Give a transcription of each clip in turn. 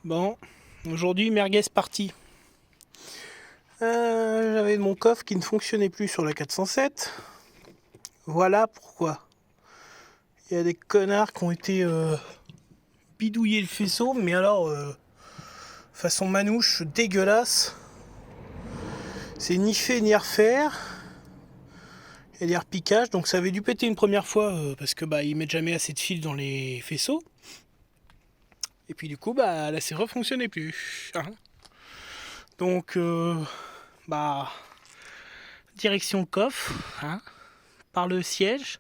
Bon, aujourd'hui merguez party. J'avais mon coffre qui ne fonctionnait plus sur la 407. Voilà pourquoi. Il y a des connards qui ont été bidouiller le faisceau, mais alors façon manouche dégueulasse. C'est ni fait ni à refaire. Il y a des repiquages, donc ça avait dû péter une première fois parce que ils mettent jamais assez de fil dans les faisceaux. Et puis du coup la serrure fonctionnait plus. Hein. Donc direction coffre, hein, par le siège.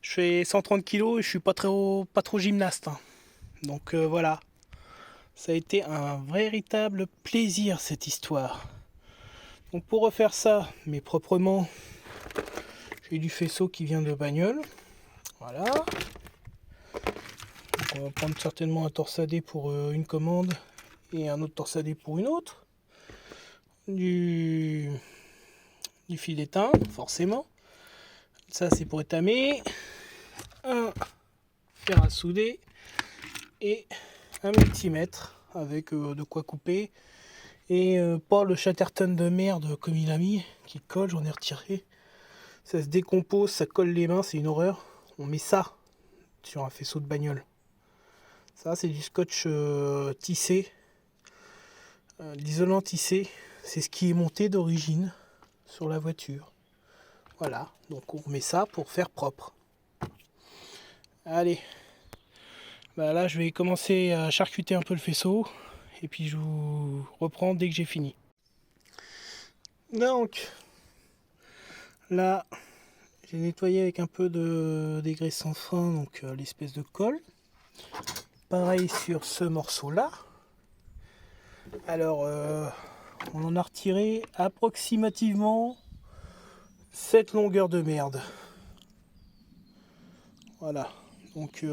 Je fais 130 kg et je suis pas trop gymnaste. Hein. Donc voilà. Ça a été un véritable plaisir cette histoire. Donc pour refaire ça, mais proprement, j'ai du faisceau qui vient de bagnole. Voilà. Donc on va prendre certainement un torsadé pour une commande et un autre torsadé pour une autre. Du fil d'étain, forcément. Ça c'est pour étamer. Un fer à souder et un multimètre avec de quoi couper. Et pas le Chatterton de merde comme il a mis, qui colle, j'en ai retiré. Ça se décompose, ça colle les mains, c'est une horreur. On met ça sur un faisceau de bagnole. Ça, c'est du scotch tissé, l'isolant tissé. C'est ce qui est monté d'origine sur la voiture. Voilà, donc on remet ça pour faire propre. Allez, là je vais commencer à charcuter un peu le faisceau. Et puis je vous reprends dès que j'ai fini. Donc, là, j'ai nettoyé avec un peu de dégraissant sans fin, donc l'espèce de colle. Pareil sur ce morceau-là. Alors, on en a retiré approximativement cette longueur de merde. Voilà, donc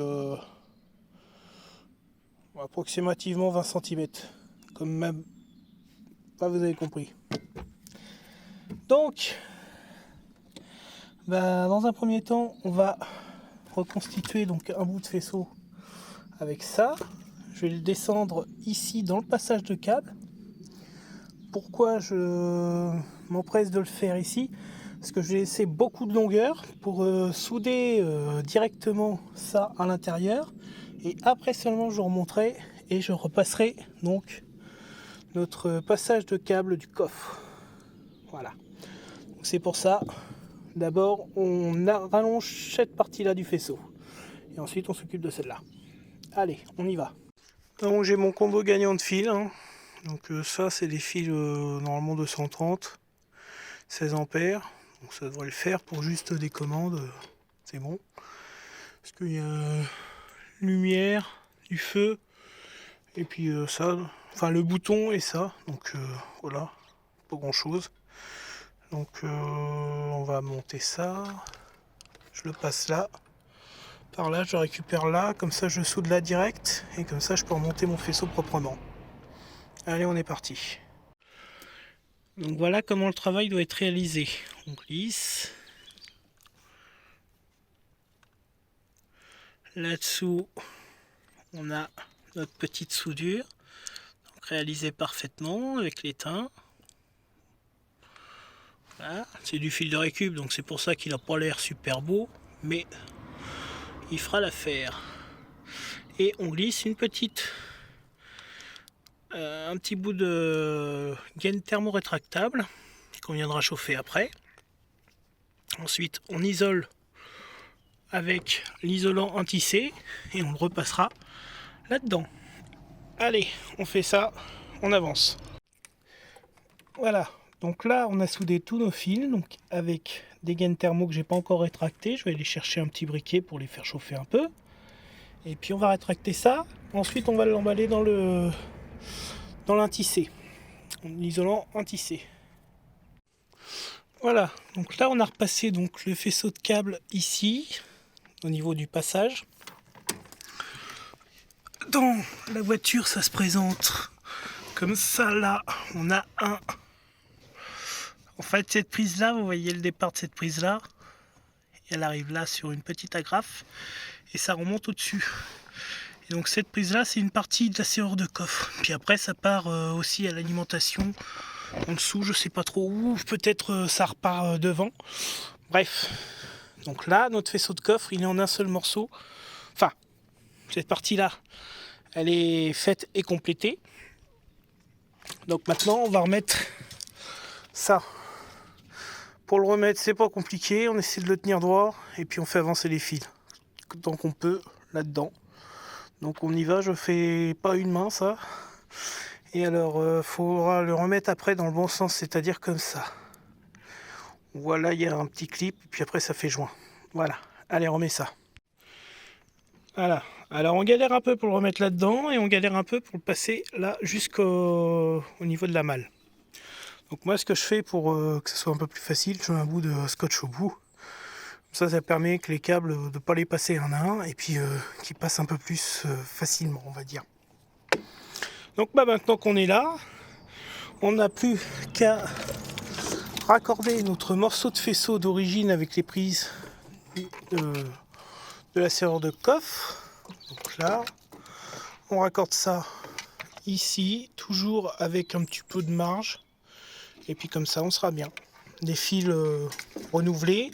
approximativement 20 cm. Comme même, vous avez compris. Donc, dans un premier temps, on va reconstituer donc un bout de faisceau avec ça. Je vais le descendre ici dans le passage de câble. Pourquoi je m'empresse de le faire ici? Parce que je vais laisser beaucoup de longueur pour souder directement ça à l'intérieur. Et après seulement je remonterai et je repasserai donc notre passage de câble du coffre. Voilà. C'est pour ça, d'abord on rallonge cette partie-là du faisceau. Et ensuite on s'occupe de celle-là. Allez, on y va. Donc j'ai mon combo gagnant de fil. Hein. Donc ça c'est des fils normalement 230, 16 ampères. Donc ça devrait le faire pour juste des commandes. C'est bon. Parce qu'il y a lumière, du feu, et puis ça, enfin le bouton et ça. Donc voilà, pas grand chose. Donc on va monter ça. Je le passe là. Par là, je récupère là, comme ça je soude là direct, et comme ça je peux remonter mon faisceau proprement. Allez, on est parti. Donc voilà comment le travail doit être réalisé. On glisse. Là-dessous, on a notre petite soudure, donc réalisée parfaitement avec l'étain. Voilà. C'est du fil de récup, donc c'est pour ça qu'il n'a pas l'air super beau, mais il fera l'affaire. Et on glisse une petite, un petit bout de gaine thermorétractable qu'on viendra chauffer après. Ensuite, on isole avec l'isolant antissé et on le repassera là-dedans. Allez, on fait ça, on avance. Voilà, donc là on a soudé tous nos fils, donc avec des gaines thermo que j'ai pas encore rétractés. Je vais aller chercher un petit briquet pour les faire chauffer un peu. Et puis on va rétracter ça. Ensuite on va l'emballer dans l'intissé, l'isolant antissé. Voilà, donc là on a repassé donc le faisceau de câble ici, au niveau du passage. Dans la voiture ça se présente comme ça. Là on a un... En fait cette prise là, vous voyez le départ de cette prise là, elle arrive là sur une petite agrafe et ça remonte au-dessus. Et donc cette prise là, c'est une partie de la serrure de coffre. Puis après ça part aussi à l'alimentation en dessous, je sais pas trop où, peut-être ça repart devant. Bref, donc là notre faisceau de coffre il est en un seul morceau. Enfin, cette partie là elle est faite et complétée. Donc maintenant on va remettre ça. Pour le remettre c'est pas compliqué, on essaie de le tenir droit et puis on fait avancer les fils tant qu'on peut là-dedans. Donc on y va, je fais pas une main ça. Et alors faudra le remettre après dans le bon sens, c'est-à-dire comme ça. Voilà, il y a un petit clip, puis après ça fait joint. Voilà, allez, remets ça. Voilà, alors on galère un peu pour le remettre là-dedans et on galère un peu pour le passer là jusqu'au niveau de la malle. Donc moi ce que je fais pour que ce soit un peu plus facile, je mets un bout de scotch au bout. Ça permet que les câbles de ne pas les passer un à un et puis qu'ils passent un peu plus facilement, on va dire. Donc maintenant qu'on est là, on n'a plus qu'à raccorder notre morceau de faisceau d'origine avec les prises de la serrure de coffre. Donc là, on raccorde ça ici, toujours avec un petit peu de marge. Et puis comme ça, on sera bien. Des fils renouvelés,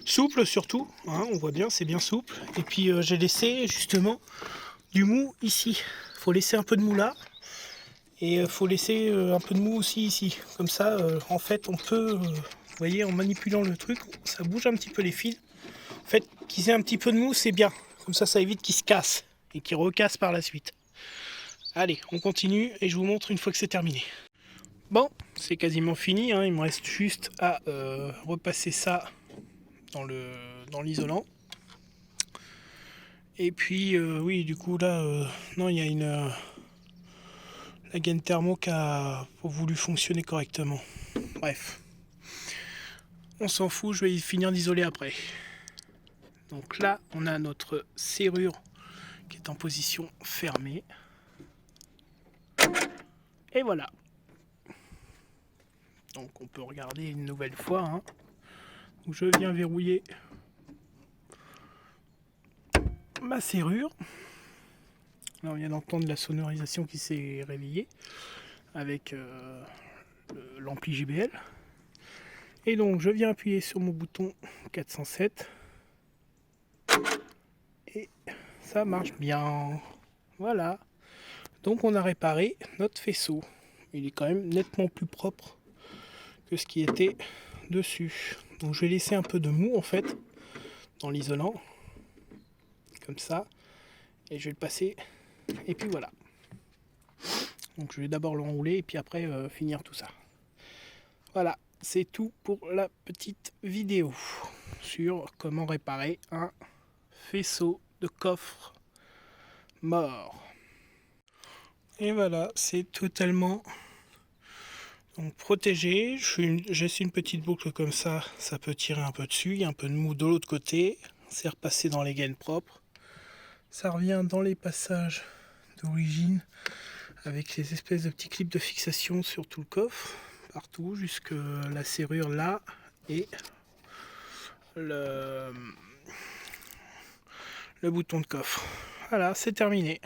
souples surtout, hein, on voit bien, c'est bien souple. Et puis j'ai laissé justement du mou ici. Il faut laisser un peu de mou là. Et il faut laisser un peu de mou aussi ici. Comme ça, en fait, on peut, vous voyez, en manipulant le truc, ça bouge un petit peu les fils. En fait, qu'ils aient un petit peu de mou, c'est bien. Comme ça évite qu'ils se cassent et qu'ils recassent par la suite. Allez, on continue et je vous montre une fois que c'est terminé. Bon, c'est quasiment fini, hein. Il me reste juste à repasser ça dans l'isolant. Et puis, oui, du coup, là, non, il y a la gaine thermo qui a voulu fonctionner correctement. Bref, on s'en fout, je vais finir d'isoler après. Donc là, on a notre serrure qui est en position fermée. Et voilà. Donc on peut regarder une nouvelle fois. Hein. Donc je viens verrouiller ma serrure. Là on vient d'entendre la sonorisation qui s'est réveillée avec l'ampli JBL. Et donc je viens appuyer sur mon bouton 407. Et ça marche bien. Voilà. Donc on a réparé notre faisceau. Il est quand même nettement plus propre que ce qui était dessus. Donc je vais laisser un peu de mou en fait dans l'isolant. Comme ça. Et je vais le passer. Et puis voilà. Donc je vais d'abord l'enrouler et puis après finir tout ça. Voilà. C'est tout pour la petite vidéo sur comment réparer un faisceau de coffre mort. Et voilà, c'est totalement donc protégé. J'ai une petite boucle comme ça, ça peut tirer un peu dessus. Il y a un peu de mou de l'autre côté. C'est repassé dans les gaines propres. Ça revient dans les passages d'origine avec les espèces de petits clips de fixation sur tout le coffre, partout, jusque la serrure là et le bouton de coffre. Voilà, c'est terminé.